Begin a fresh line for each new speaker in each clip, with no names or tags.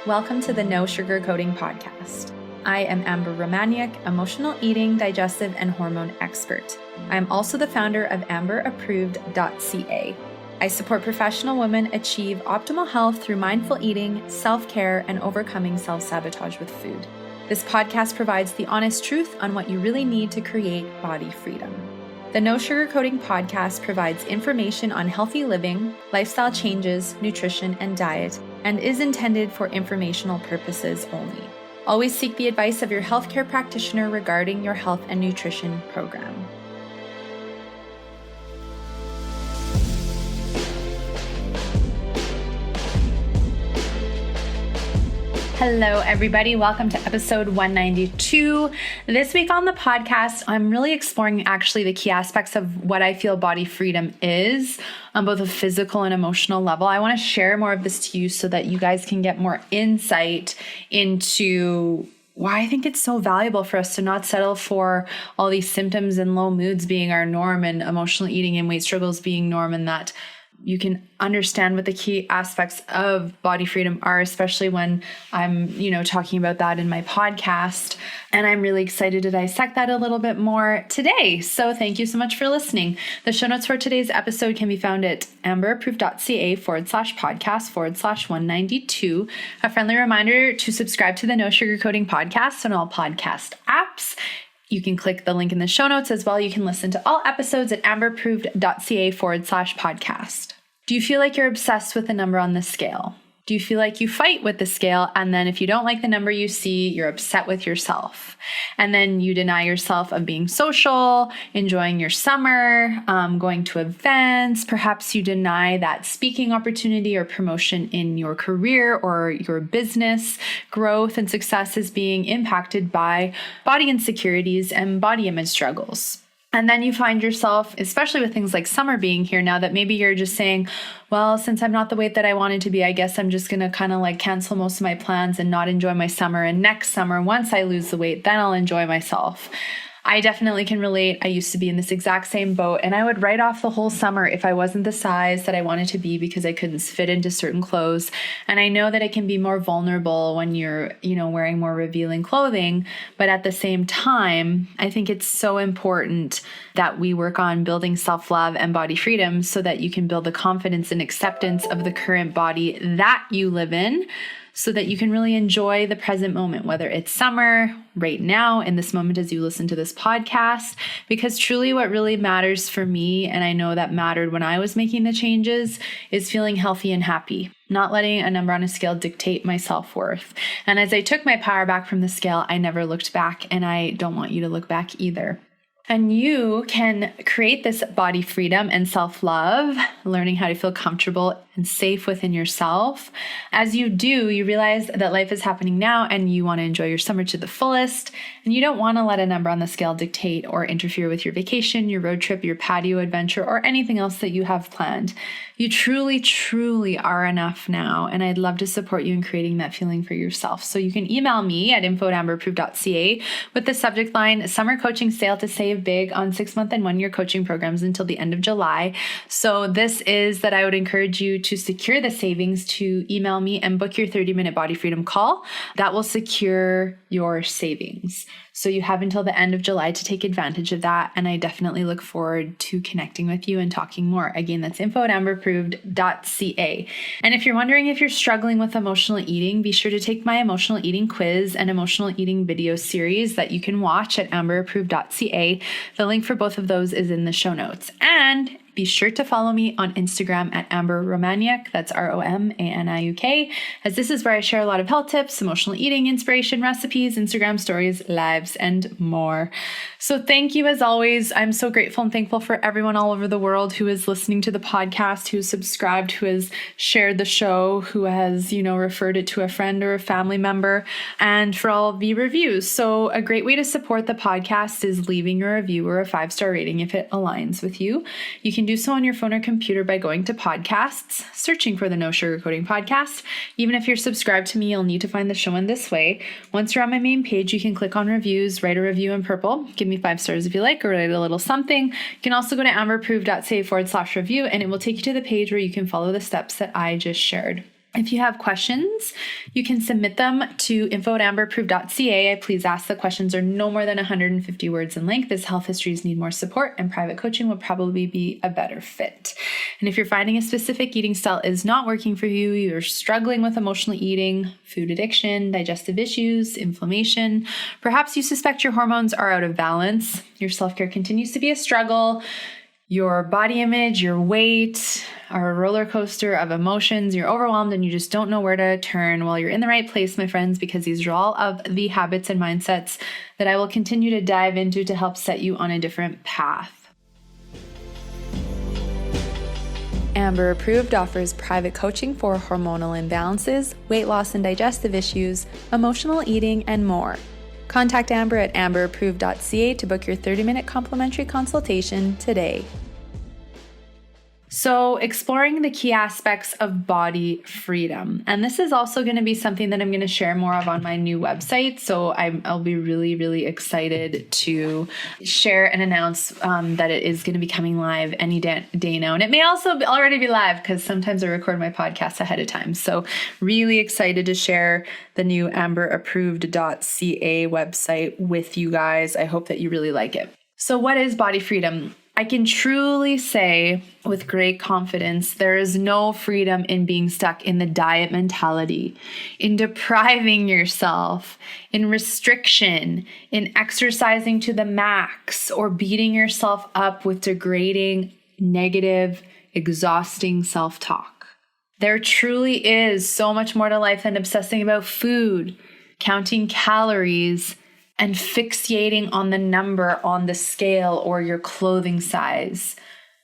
Welcome to the No Sugarcoating Podcast. I am Amber Romaniuk, emotional eating, digestive, and hormone expert. I am also the founder of amberapproved.ca. I support professional women achieve optimal health through mindful eating, self-care, and overcoming self-sabotage with food. This podcast provides the honest truth on what you really need to create body freedom. The No Sugarcoating Podcast provides information on healthy living, lifestyle changes, nutrition, and diet, and is intended for informational purposes only. Always seek the advice of your healthcare practitioner regarding your health and nutrition program. Hello, everybody. Welcome to episode 192. This week on the podcast, I'm really exploring actually the key aspects of what I feel body freedom is on both a physical and emotional level. I want to share more of this to you so that you guys can get more insight into why I think it's so valuable for us to not settle for all these symptoms and low moods being our norm and emotional eating and weight struggles being norm, and that you can understand what the key aspects of body freedom are, especially when I'm, talking about that in my podcast. And I'm really excited to dissect that a little bit more today. So thank you so much for listening. The show notes for today's episode can be found at amberapproved.ca/podcast/192. A friendly reminder to subscribe to the No Sugarcoating Podcast on all podcast apps. You can click the link in the show notes as well. You can listen to all episodes at amberapproved.ca/podcast. Do you feel like you're obsessed with the number on the scale? Do you feel like you fight with the scale, and then if you don't like the number you see, you're upset with yourself? And then you deny yourself of being social, enjoying your summer, going to events. Perhaps you deny that speaking opportunity or promotion in your career or your business. Growth and success is being impacted by body insecurities and body image struggles. And then you find yourself, especially with things like summer being here now, that maybe you're just saying, well, since I'm not the weight that I wanted to be, I guess I'm just going to kind of like cancel most of my plans and not enjoy my summer. And next summer, once I lose the weight, then I'll enjoy myself. I definitely can relate. I used to be in this exact same boat, and I would write off the whole summer if I wasn't the size that I wanted to be because I couldn't fit into certain clothes. And I know that it can be more vulnerable when you're, wearing more revealing clothing. But at the same time, I think it's so important that we work on building self-love and body freedom so that you can build the confidence and acceptance of the current body that you live in, so that you can really enjoy the present moment, whether it's summer, right now, in this moment as you listen to this podcast. Because truly what really matters for me, and I know that mattered when I was making the changes, is feeling healthy and happy, not letting a number on a scale dictate my self-worth. And as I took my power back from the scale, I never looked back, and I don't want you to look back either. And you can create this body freedom and self-love, learning how to feel comfortable and safe within yourself. As you do, you realize that life is happening now and you want to enjoy your summer to the fullest. And you don't want to let a number on the scale dictate or interfere with your vacation, your road trip, your patio adventure, or anything else that you have planned. You truly, truly are enough now. And I'd love to support you in creating that feeling for yourself. So you can email me at info@amberapproved.ca with the subject line, Summer Coaching Sale to Save Big on 6-month and 1-year coaching programs until the end of July. So this is that I would encourage you to secure the savings to email me and book your 30-minute body freedom call. That will secure your savings. So you have until the end of July to take advantage of that. And I definitely look forward to connecting with you and talking more. Again, that's info@amberapproved.ca. And if you're wondering if you're struggling with emotional eating, be sure to take my emotional eating quiz and emotional eating video series that you can watch at amberapproved.ca. The link for both of those is in the show notes. And be sure to follow me on Instagram at Amber Romaniuk, that's Romaniuk, as this is where I share a lot of health tips, emotional eating, inspiration, recipes, Instagram stories, lives, and more. So thank you as always. I'm so grateful and thankful for everyone all over the world who is listening to the podcast, who has subscribed, who has shared the show, who has, referred it to a friend or a family member, and for all the reviews. So a great way to support the podcast is leaving a review or a 5-star rating if it aligns with you. You can do so on your phone or computer by going to podcasts, searching for the No Sugarcoating Podcast. Even if you're subscribed to me, you'll need to find the show in this way. Once you're on my main page, you can click on reviews, write a review in purple, give me 5 stars if you like, or write a little something. You can also go to amberapproved.ca/review, and it will take you to the page where you can follow the steps that I just shared. If you have questions, you can submit them to info@amberapproved.ca. Please ask the questions are no more than 150 words in length, as health histories need more support and private coaching would probably be a better fit. And if you're finding a specific eating style is not working for you, you're struggling with emotional eating, food addiction, digestive issues, inflammation, perhaps you suspect your hormones are out of balance, your self-care continues to be a struggle, your body image, your weight are a roller coaster of emotions. You're overwhelmed and you just don't know where to turn. Well, you're in the right place, my friends, because these are all of the habits and mindsets that I will continue to dive into to help set you on a different path. Amber Approved offers private coaching for hormonal imbalances, weight loss and digestive issues, emotional eating, and more. Contact Amber at amberapproved.ca to book your 30-minute complimentary consultation today. So, exploring the key aspects of body freedom. And this is also going to be something that I'm going to share more of on my new website. So I'll be really, really excited to share and announce that it is going to be coming live any day now. And it may also already be live because sometimes I record my podcast ahead of time. So really excited to share the new amberapproved.ca website with you guys. I hope that you really like it. So what is body freedom? I can truly say with great confidence, there is no freedom in being stuck in the diet mentality, in depriving yourself, in restriction, in exercising to the max, or beating yourself up with degrading, negative, exhausting self-talk. There truly is so much more to life than obsessing about food, counting calories, and fixating on the number on the scale or your clothing size,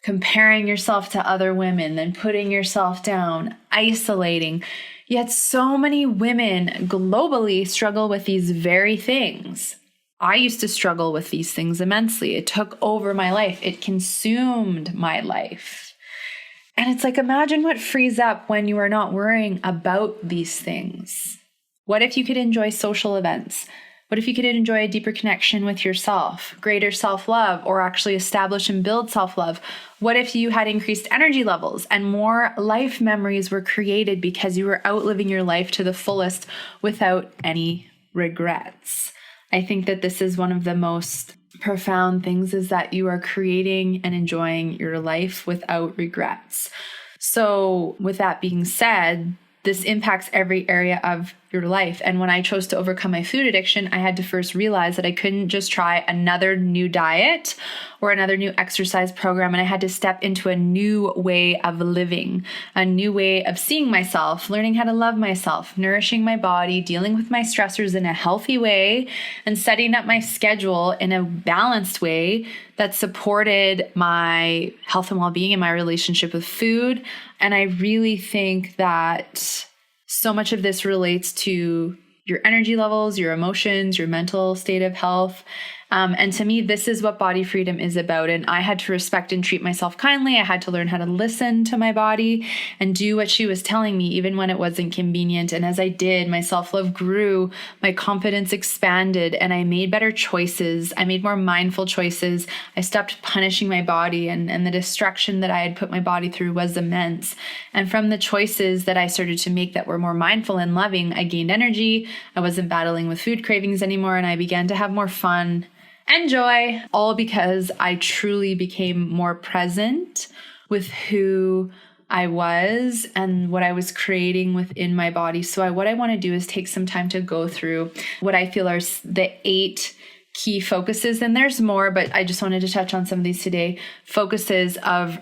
comparing yourself to other women, then putting yourself down, isolating. Yet so many women globally struggle with these very things. I used to struggle with these things immensely. It took over my life. It consumed my life. And it's like, imagine what frees up when you are not worrying about these things. What if you could enjoy social events? What if you could enjoy a deeper connection with yourself, greater self-love, or actually establish and build self-love? What if you had increased energy levels and more life memories were created because you were out living your life to the fullest without any regrets? I think that this is one of the most profound things, is that you are creating and enjoying your life without regrets. So with that being said, this impacts every area of your life. And when I chose to overcome my food addiction, I had to first realize that I couldn't just try another new diet or another new exercise program. And I had to step into a new way of living, a new way of seeing myself, learning how to love myself, nourishing my body, dealing with my stressors in a healthy way, and setting up my schedule in a balanced way that supported my health and well-being and my relationship with food. And I really think that so much of this relates to your energy levels, your emotions, your mental state of health. And to me, this is what body freedom is about. And I had to respect and treat myself kindly. I had to learn how to listen to my body and do what she was telling me, even when it wasn't convenient. And as I did, my self-love grew, my confidence expanded, and I made better choices. I made more mindful choices. I stopped punishing my body, and the destruction that I had put my body through was immense. And from the choices that I started to make that were more mindful and loving, I gained energy. I wasn't battling with food cravings anymore, and I began to have more fun and joy, all because I truly became more present with who I was and what I was creating within my body. So what I want to do is take some time to go through what I feel are the 8 key focuses. And there's more, but I just wanted to touch on some of these today. Focuses of,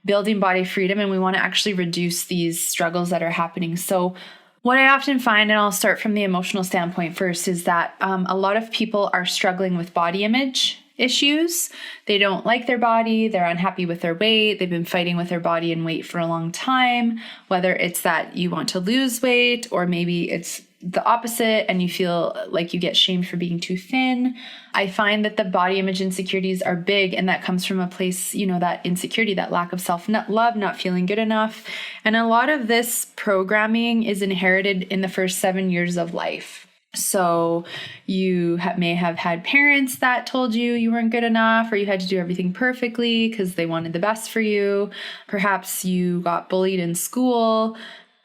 building body freedom. And we want to actually reduce these struggles that are happening. So what I often find, and I'll start from the emotional standpoint first, is that a lot of people are struggling with body image issues. They don't like their body. They're unhappy with their weight. They've been fighting with their body and weight for a long time, whether it's that you want to lose weight, or maybe it's the opposite and you feel like you get shamed for being too thin. I find that the body image insecurities are big, and that comes from a place, that insecurity, that lack of self-love, not feeling good enough. And a lot of this programming is inherited in the first 7 years of life. So you may have had parents that told you weren't good enough, or you had to do everything perfectly because they wanted the best for you. Perhaps you got bullied in school.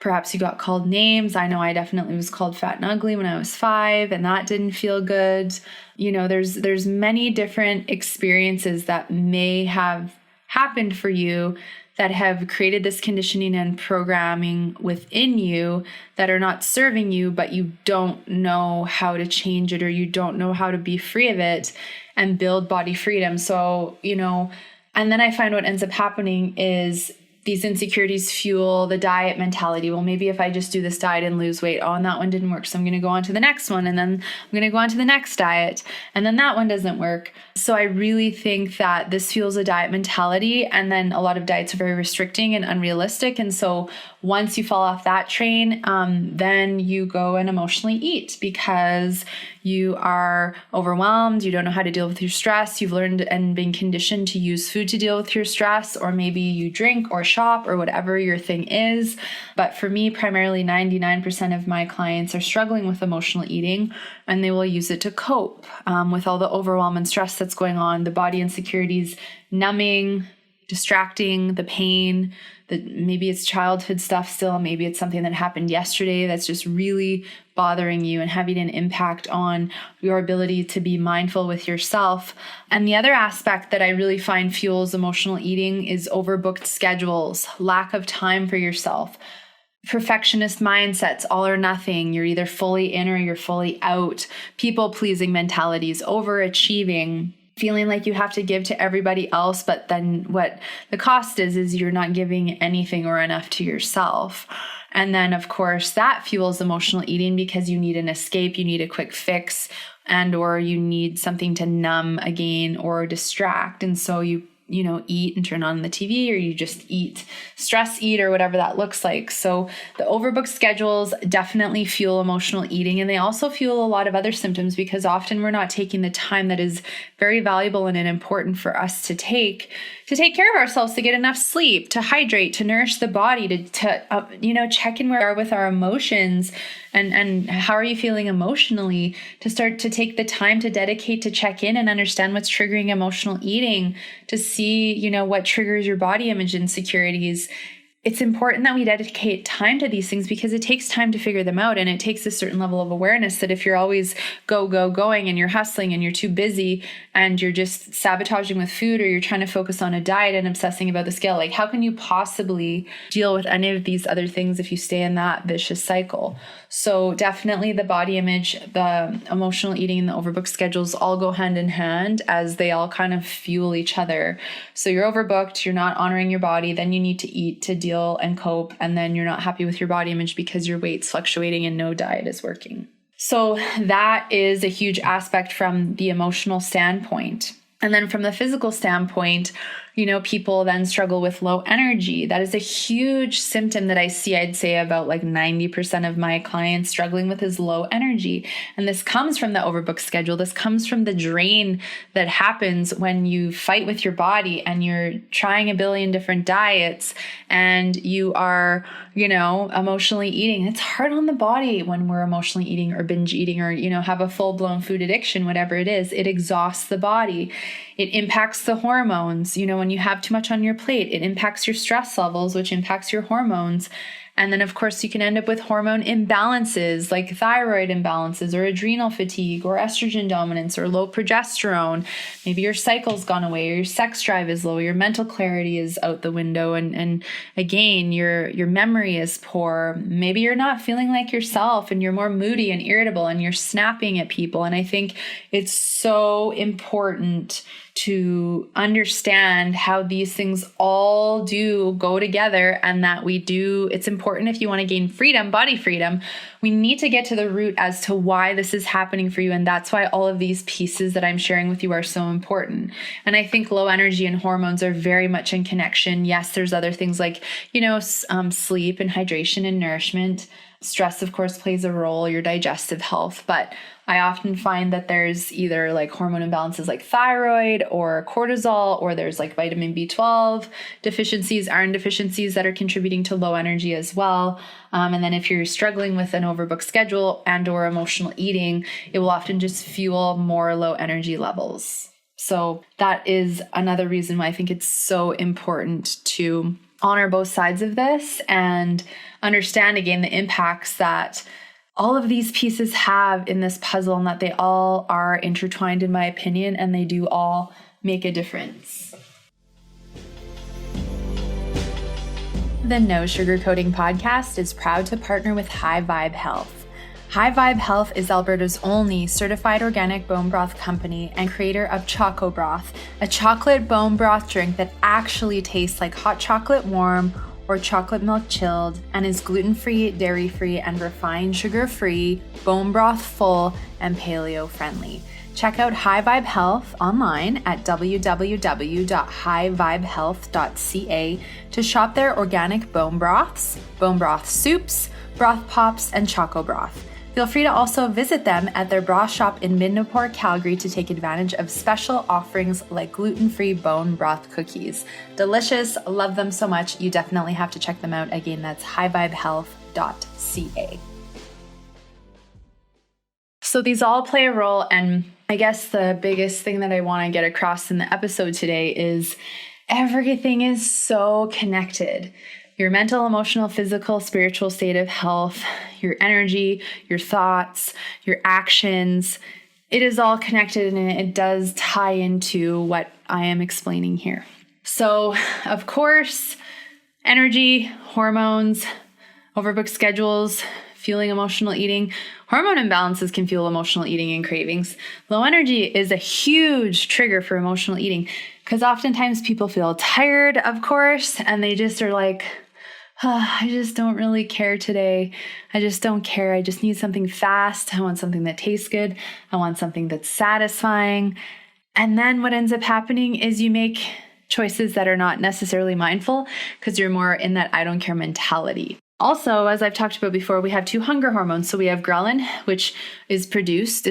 Perhaps you got called names. I know I definitely was called fat and ugly when I was 5, and that didn't feel good. There's many different experiences that may have happened for you that have created this conditioning and programming within you that are not serving you, but you don't know how to change it, or you don't know how to be free of it and build body freedom. So, and then I find what ends up happening is these insecurities fuel the diet mentality. Well, maybe if I just do this diet and lose weight, and that one didn't work, so I'm going to go on to the next one, and then I'm going to go on to the next diet, and then that one doesn't work. So I really think that this fuels a diet mentality, and then a lot of diets are very restricting and unrealistic. And so once you fall off that train, then you go and emotionally eat because you are overwhelmed. You don't know how to deal with your stress. You've learned and been conditioned to use food to deal with your stress, or maybe you drink or shop or whatever your thing is. But for me, primarily 99% of my clients are struggling with emotional eating, and they will use it to cope with all the overwhelm and stress that's going on, the body insecurities, numbing, distracting, the pain, that maybe it's childhood stuff still, maybe it's something that happened yesterday that's just really bothering you and having an impact on your ability to be mindful with yourself. And the other aspect that I really find fuels emotional eating is overbooked schedules, lack of time for yourself, perfectionist mindsets, all or nothing. You're either fully in or you're fully out, people-pleasing mentalities, overachieving, feeling like you have to give to everybody else, but then what the cost is you're not giving anything or enough to yourself. And then, of course, that fuels emotional eating because you need an escape, you need a quick fix, and or you need something to numb again or distract. And so you eat and turn on the TV, or you just stress eat, or whatever that looks like. So the overbooked schedules definitely fuel emotional eating, and they also fuel a lot of other symptoms because often we're not taking the time that is very valuable and important for us to take care of ourselves, to get enough sleep, to hydrate, to nourish the body, to check in where we are with our emotions and how are you feeling emotionally, to start to take the time to dedicate to check in and understand what's triggering emotional eating, to see, what triggers your body image insecurities. It's important that we dedicate time to these things because it takes time to figure them out. And it takes a certain level of awareness that if you're always going and you're hustling and you're too busy and you're just sabotaging with food, or you're trying to focus on a diet and obsessing about the scale, like how can you possibly deal with any of these other things if you stay in that vicious cycle? So definitely the body image, the emotional eating, and the overbooked schedules all go hand in hand as they all kind of fuel each other. So you're overbooked, you're not honoring your body, then you need to eat to deal and cope, and then you're not happy with your body image because your weight's fluctuating and no diet is working. So that is a huge aspect from the emotional standpoint. And then from the physical standpoint, people then struggle with low energy. That is a huge symptom that I see. I'd say about like 90% of my clients struggling with is low energy. And this comes from the overbooked schedule. This comes from the drain that happens when you fight with your body and you're trying a billion different diets and you are, emotionally eating. It's hard on the body when we're emotionally eating or binge eating or, have a full-blown food addiction, whatever it is. It exhausts the body. It impacts the hormones. When you have too much on your plate, it impacts your stress levels, which impacts your hormones. And then, of course, you can end up with hormone imbalances like thyroid imbalances or adrenal fatigue or estrogen dominance or low progesterone. Maybe your cycle's gone away or your sex drive is low, your mental clarity is out the window. And again, your memory is poor. Maybe you're not feeling like yourself and you're more moody and irritable and you're snapping at people. And I think it's so important to understand how these things all do go together, and that it's important if you want to gain freedom, body freedom, we need to get to the root as to why this is happening for you. And that's why all of these pieces that I'm sharing with you are so important. And I think low energy and hormones are very much in connection. Yes, there's other things like, sleep and hydration and nourishment. Stress, of course, plays a role, your digestive health, but I often find that there's either like hormone imbalances like thyroid or cortisol, or there's like vitamin B12 deficiencies, iron deficiencies that are contributing to low energy as well. And then if you're struggling with an overbooked schedule and or emotional eating, it will often just fuel more low energy levels. So that is another reason why I think it's so important to honor both sides of this and understand again the impacts that all of these pieces have in this puzzle, and that they all are intertwined, in my opinion, and they do all make a difference. The No Sugarcoating Podcast is proud to partner with High Vibe Health. High Vibe Health is Alberta's only certified organic bone broth company and creator of Choco Broth, a chocolate bone broth drink that actually tastes like hot chocolate warm or chocolate milk chilled, and is gluten-free, dairy-free, and refined sugar-free, bone broth full, and paleo-friendly. Check out High Vibe Health online at www.highvibehealth.ca to shop their organic bone broths, bone broth soups, broth pops, and choco broth. Feel free to also visit them at their broth shop in Midnapore, Calgary to take advantage of special offerings like gluten-free bone broth cookies. Delicious, love them so much. You definitely have to check them out. Again, that's highvibehealth.ca. So these all play a role, and I guess the biggest thing that I want to get across in the episode today is everything is so connected. Your mental, emotional, physical, spiritual state of health, your energy, your thoughts, your actions, it is all connected, and it does tie into what I am explaining here. So, of course, energy, hormones, overbooked schedules, fueling emotional eating. Hormone imbalances can fuel emotional eating and cravings. Low energy is a huge trigger for emotional eating because oftentimes people feel tired, of course, and they just are like, I just don't really care today. I just don't care. I just need something fast. I want something that tastes good. I want something that's satisfying. And then what ends up happening is you make choices that are not necessarily mindful because you're more in that I don't care mentality. Also, as I've talked about before, we have two hunger hormones. So we have ghrelin, which is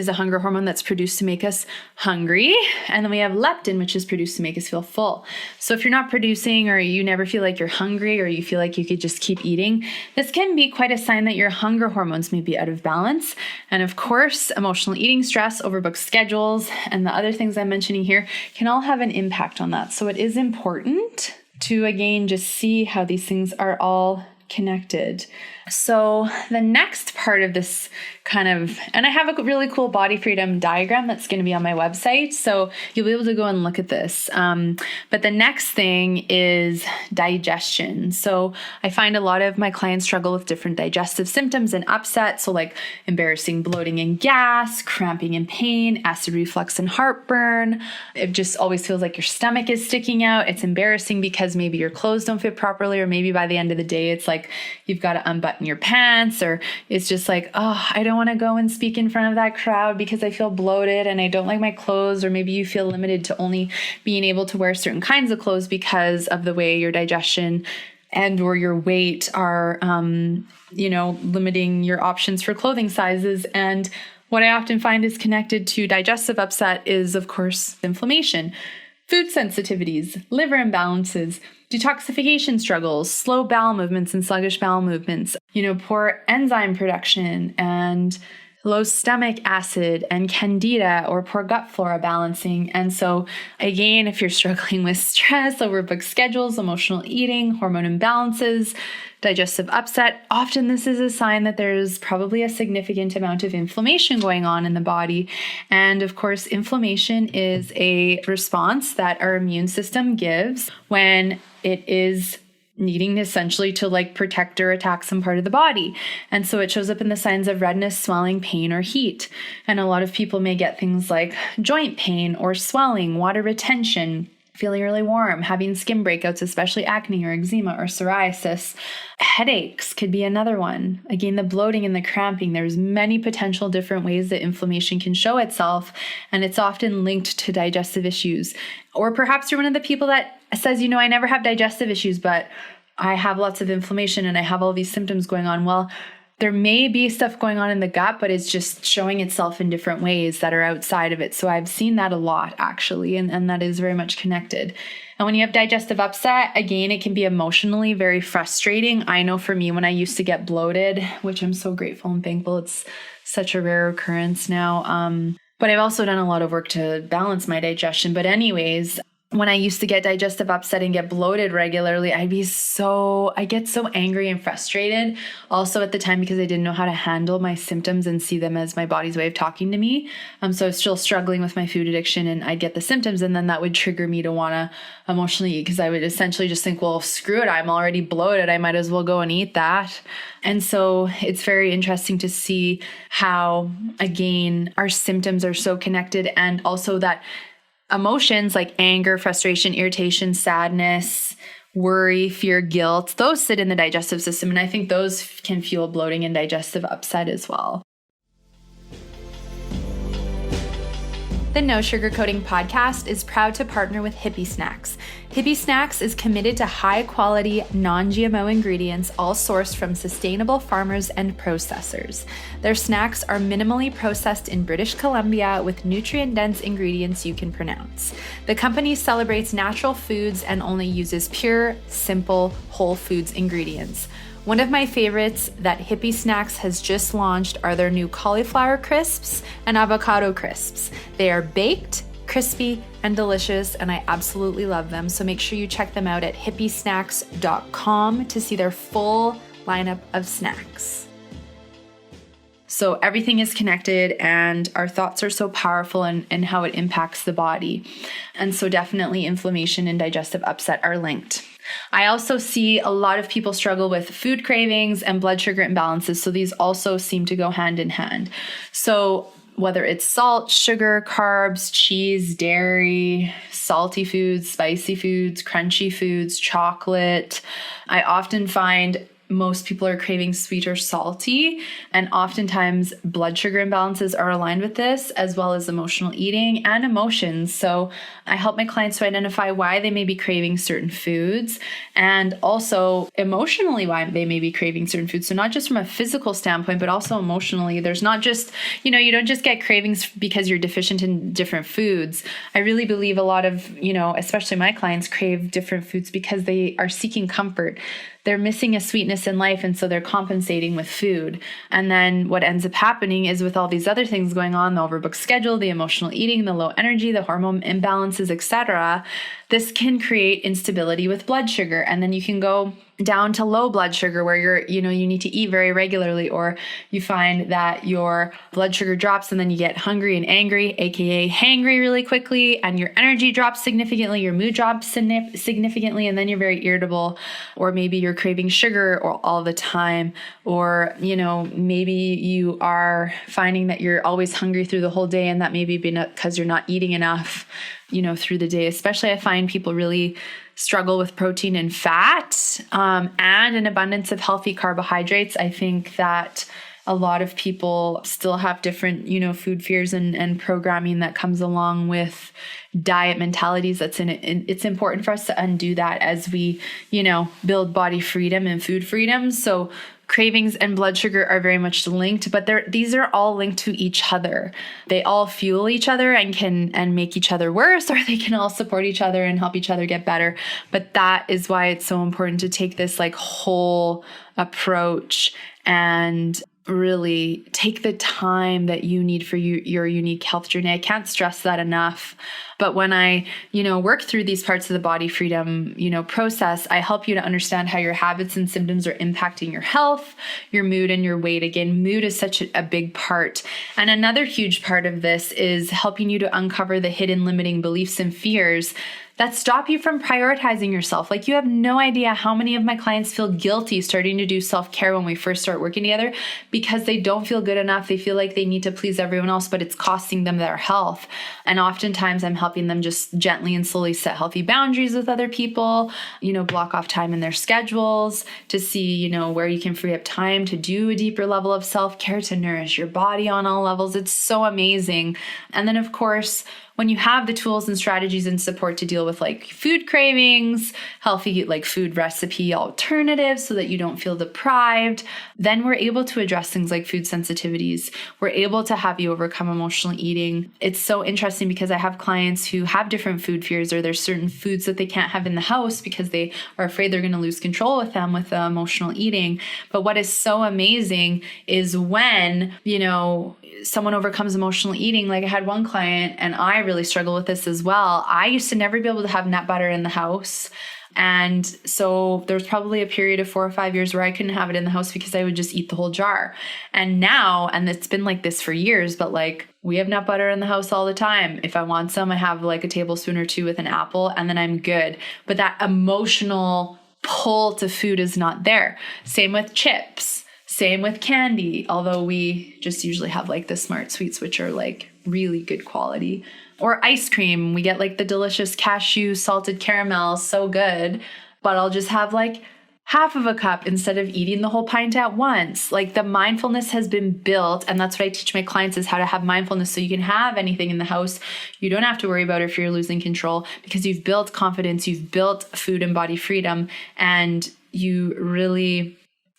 a hunger hormone that's produced to make us hungry. And then we have leptin, which is produced to make us feel full. So if you're not producing, or you never feel like you're hungry, or you feel like you could just keep eating, this can be quite a sign that your hunger hormones may be out of balance. And of course, emotional eating, stress, overbooked schedules, and the other things I'm mentioning here can all have an impact on that. So it is important to, again, just see how these things are all connected. So the next part of this and I have a really cool body freedom diagram that's going to be on my website, so you'll be able to go and look at this. But the next thing is digestion. So I find a lot of my clients struggle with different digestive symptoms and upset. So like embarrassing bloating and gas, cramping and pain, acid reflux and heartburn. It just always feels like your stomach is sticking out. It's embarrassing because maybe your clothes don't fit properly, or maybe by the end of the day, it's like you've got to unbutton your pants, or it's just like, I don't want to go and speak in front of that crowd because I feel bloated and I don't like my clothes. Or maybe you feel limited to only being able to wear certain kinds of clothes because of the way your digestion and or your weight are, limiting your options for clothing sizes. And what I often find is connected to digestive upset is, of course, inflammation, food sensitivities, liver imbalances, detoxification struggles, slow bowel movements and sluggish bowel movements, poor enzyme production and low stomach acid and candida or poor gut flora balancing. And so again, if you're struggling with stress, overbooked schedules, emotional eating, hormone imbalances, digestive upset, often this is a sign that there's probably a significant amount of inflammation going on in the body. And of course, inflammation is a response that our immune system gives when it is needing essentially to protect or attack some part of the body. And so it shows up in the signs of redness, swelling, pain, or heat. And a lot of people may get things like joint pain or swelling, water retention, feeling really warm, having skin breakouts, especially acne or eczema or psoriasis. Headaches could be another one. Again, the bloating and the cramping, there's many potential different ways that inflammation can show itself, and it's often linked to digestive issues. Or perhaps you're one of the people that says, I never have digestive issues, but I have lots of inflammation and I have all these symptoms going on. Well, there may be stuff going on in the gut, but it's just showing itself in different ways that are outside of it. So I've seen that a lot, actually, and that is very much connected. And when you have digestive upset, again, it can be emotionally very frustrating. I know for me, when I used to get bloated, which I'm so grateful and thankful, it's such a rare occurrence now. But I've also done a lot of work to balance my digestion. But anyways, when I used to get digestive upset and get bloated regularly, I get so angry and frustrated also at the time because I didn't know how to handle my symptoms and see them as my body's way of talking to me. So I was still struggling with my food addiction, and I'd get the symptoms, and then that would trigger me to want to emotionally eat, because I would essentially just think, well, screw it, I'm already bloated, I might as well go and eat that. And so it's very interesting to see how, again, our symptoms are so connected, and also that emotions like anger, frustration, irritation, sadness, worry, fear, guilt, those sit in the digestive system. And I think those can fuel bloating and digestive upset as well. The No Sugarcoating Podcast is proud to partner with Hippie Snacks. Hippie Snacks is committed to high-quality, non-GMO ingredients, all sourced from sustainable farmers and processors. Their snacks are minimally processed in British Columbia with nutrient-dense ingredients you can pronounce. The company celebrates natural foods and only uses pure, simple, whole foods ingredients. One of my favorites that Hippie Snacks has just launched are their new cauliflower crisps and avocado crisps. They are baked, crispy, and delicious, and I absolutely love them. So make sure you check them out at hippiesnacks.com to see their full lineup of snacks. So everything is connected, and our thoughts are so powerful and how it impacts the body. And so definitely inflammation and digestive upset are linked. I also see a lot of people struggle with food cravings and blood sugar imbalances. So these also seem to go hand in hand. So whether it's salt, sugar, carbs, cheese, dairy, salty foods, spicy foods, crunchy foods, chocolate, I often find most people are craving sweet or salty, and oftentimes blood sugar imbalances are aligned with this, as well as emotional eating and emotions. So I help my clients to identify why they may be craving certain foods, and also emotionally why they may be craving certain foods. So not just from a physical standpoint, but also emotionally. There's not just, you don't just get cravings because you're deficient in different foods. I really believe a lot of, especially my clients crave different foods because they are seeking comfort. They're missing a sweetness in life, and so they're compensating with food. And then what ends up happening is, with all these other things going on, the overbooked schedule, the emotional eating, the low energy, the hormone imbalances, etc., this can create instability with blood sugar. And then you can go down to low blood sugar where you need to eat very regularly, or you find that your blood sugar drops and then you get hungry and angry, aka hangry, really quickly, and your energy drops significantly, your mood drops significantly, and then you're very irritable, or maybe you're craving sugar all the time, or maybe you are finding that you're always hungry through the whole day, and that may be because you're not eating enough through the day. Especially I find people really struggle with protein and fat, and an abundance of healthy carbohydrates. I think that a lot of people still have different, food fears and programming that comes along with diet mentalities that's in it. And it's important for us to undo that as we, build body freedom and food freedom. So cravings and blood sugar are very much linked, but these are all linked to each other. They all fuel each other and make each other worse, or they can all support each other and help each other get better. But that is why it's so important to take this whole approach and really take the time that you need for your unique health journey. I can't stress that enough. But when I, work through these parts of the body freedom, process, I help you to understand how your habits and symptoms are impacting your health, your mood, and your weight. Again, mood is such a big part. And another huge part of this is helping you to uncover the hidden limiting beliefs and fears that stop you from prioritizing yourself. You have no idea how many of my clients feel guilty starting to do self-care when we first start working together because they don't feel good enough. They feel like they need to please everyone else, but it's costing them their health. And oftentimes I'm helping them just gently and slowly set healthy boundaries with other people, block off time in their schedules to see, where you can free up time to do a deeper level of self-care to nourish your body on all levels. It's so amazing. And then of course, when you have the tools and strategies and support to deal with food cravings, healthy food recipe alternatives so that you don't feel deprived, then we're able to address things like food sensitivities. We're able to have you overcome emotional eating. It's so interesting because I have clients who have different food fears, or there's certain foods that they can't have in the house because they are afraid they're going to lose control with them with the emotional eating. But what is so amazing is when, someone overcomes emotional eating. I had one client and I really struggle with this as well. I used to never be able to have nut butter in the house. And so there's probably a period of 4 or 5 years where I couldn't have it in the house because I would just eat the whole jar. And now, and it's been like this for years, but like we have nut butter in the house all the time. If I want some, I have like a tablespoon or 2 with an apple and then I'm good. But that emotional pull to food is not there. Same with chips, same with candy, although we just usually have like the Smart Sweets, which are like really good quality. Or ice cream, we get like the delicious cashew salted caramel, so good, but I'll just have like half of a cup instead of eating the whole pint at once. Like the mindfulness has been built, and that's what I teach my clients is how to have mindfulness so you can have anything in the house. You don't have to worry about if you're losing control because you've built confidence, you've built food and body freedom, and you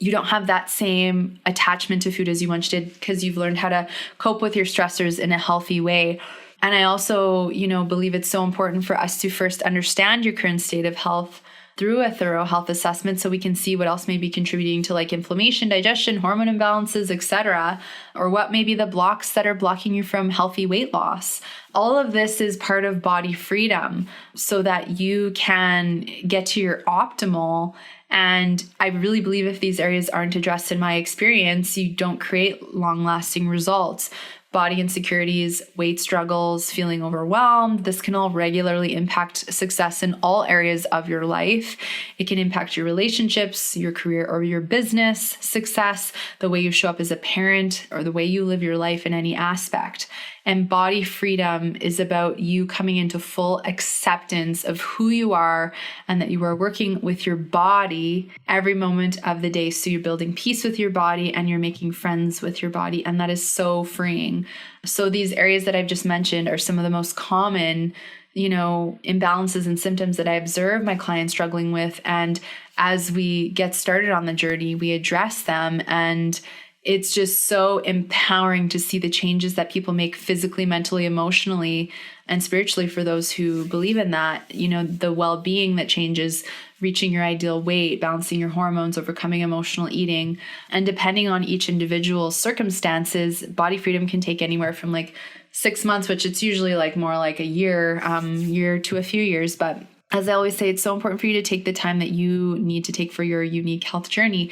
don't have that same attachment to food as you once did because you've learned how to cope with your stressors in a healthy way. And I also, believe it's so important for us to first understand your current state of health through a thorough health assessment so we can see what else may be contributing to like inflammation, digestion, hormone imbalances, etc., or what may be the blocks that are blocking you from healthy weight loss. All of this is part of body freedom so that you can get to your optimal. And I really believe if these areas aren't addressed in my experience, you don't create long-lasting results. Body insecurities, weight struggles, feeling overwhelmed. This can all regularly impact success in all areas of your life. It can impact your relationships, your career, or your business success, the way you show up as a parent, or the way you live your life in any aspect. And body freedom is about you coming into full acceptance of who you are and that you are working with your body every moment of the day. So you're building peace with your body and you're making friends with your body. And that is so freeing. So these areas that I've just mentioned are some of the most common, imbalances and symptoms that I observe my clients struggling with. And as we get started on the journey, we address them, and it's just so empowering to see the changes that people make physically, mentally, emotionally, and spiritually for those who believe in that. The well-being that changes, reaching your ideal weight, balancing your hormones, overcoming emotional eating. And depending on each individual's circumstances, body freedom can take anywhere from like 6 months, which it's usually like more like a year to a few years. But as I always say, it's so important for you to take the time that you need to take for your unique health journey,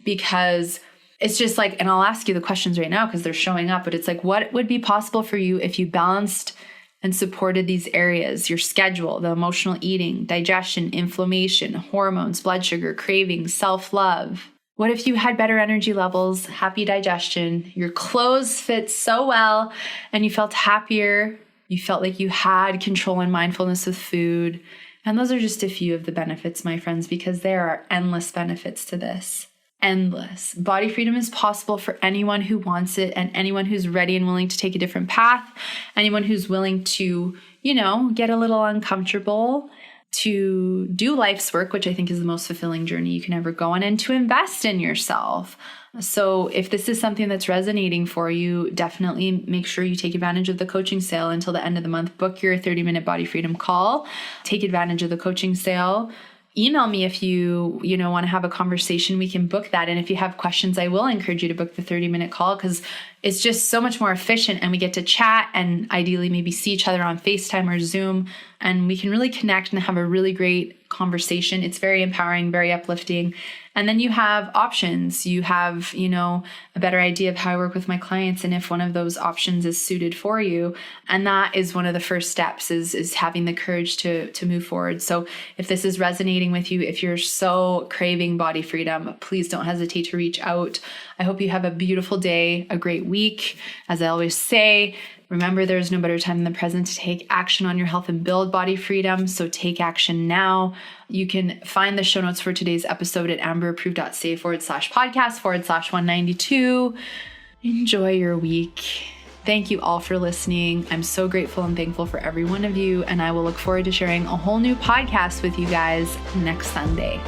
because it's just like, and I'll ask you the questions right now because they're showing up, but it's like, what would be possible for you if you balanced and supported these areas, your schedule, the emotional eating, digestion, inflammation, hormones, blood sugar, cravings, self-love? What if you had better energy levels, happy digestion, your clothes fit so well, and you felt happier, you felt like you had control and mindfulness with food? And those are just a few of the benefits, my friends, because there are endless benefits to this. Endless. Body freedom is possible for anyone who wants it and anyone who's ready and willing to take a different path, anyone who's willing to, get a little uncomfortable, to do life's work, which I think is the most fulfilling journey you can ever go on, and to invest in yourself. So if this is something that's resonating for you, definitely make sure you take advantage of the coaching sale until the end of the month. Book your 30-minute body freedom call. Take advantage of the coaching sale. Email me if you want to have a conversation. We can book that. And if you have questions, I will encourage you to book the 30-minute call because it's just so much more efficient and we get to chat and ideally maybe see each other on FaceTime or Zoom, and we can really connect and have a really great conversation. It's very empowering, very uplifting. And then you have options. You have, a better idea of how I work with my clients and if one of those options is suited for you. And that is one of the first steps is having the courage to move forward. So if this is resonating with you, if you're so craving body freedom, please don't hesitate to reach out. I hope you have a beautiful day, a great week. As I always say, remember, there's no better time than the present to take action on your health and build body freedom. So take action now. You can find the show notes for today's episode at amberapproved.ca /podcast/192. Enjoy your week. Thank you all for listening. I'm so grateful and thankful for every one of you. And I will look forward to sharing a whole new podcast with you guys next Sunday.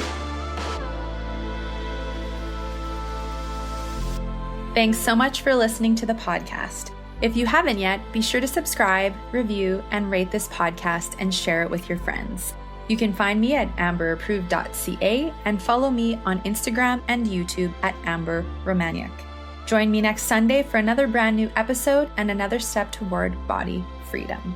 Thanks so much for listening to the podcast. If you haven't yet, be sure to subscribe, review, and rate this podcast and share it with your friends. You can find me at amberapproved.ca and follow me on Instagram and YouTube at Amber Romaniuk. Join me next Sunday for another brand new episode and another step toward body freedom.